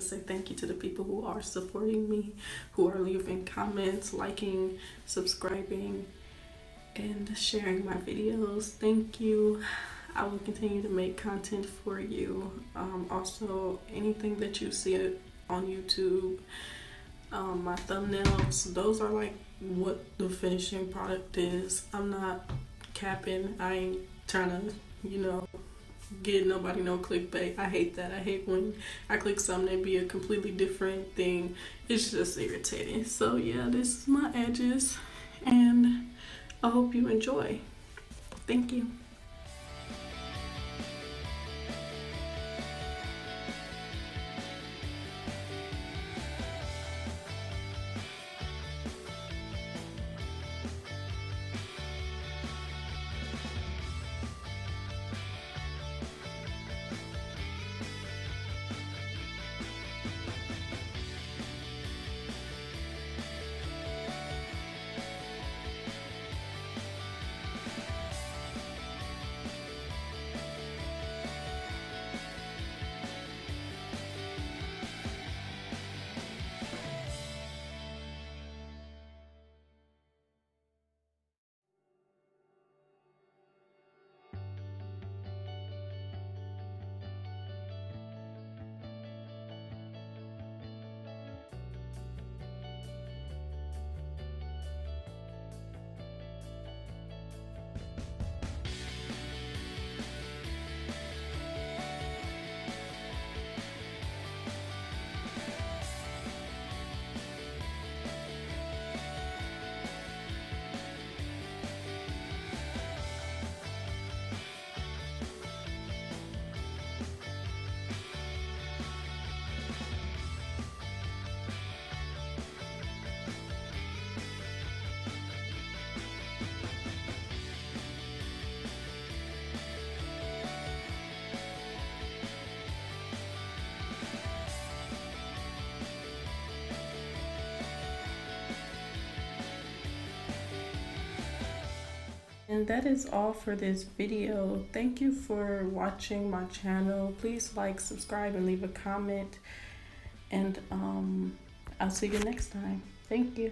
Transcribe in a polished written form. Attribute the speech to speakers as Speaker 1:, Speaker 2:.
Speaker 1: say thank you to the people who are supporting me, who are leaving comments, liking, subscribing, and sharing my videos. Thank you. I will continue to make content for you. Also, anything that you see on YouTube, my thumbnails, those are like what the finishing product is. I'm not capping. I ain't trying to, get nobody no clickbait. I hate that. I hate when I click something and be a completely different thing. It's just irritating. So yeah, this is my edges, and I hope you enjoy. Thank you. And that is all for this video. Thank you for watching my channel. Please like, subscribe, and leave a comment. And I'll see you next time. Thank you.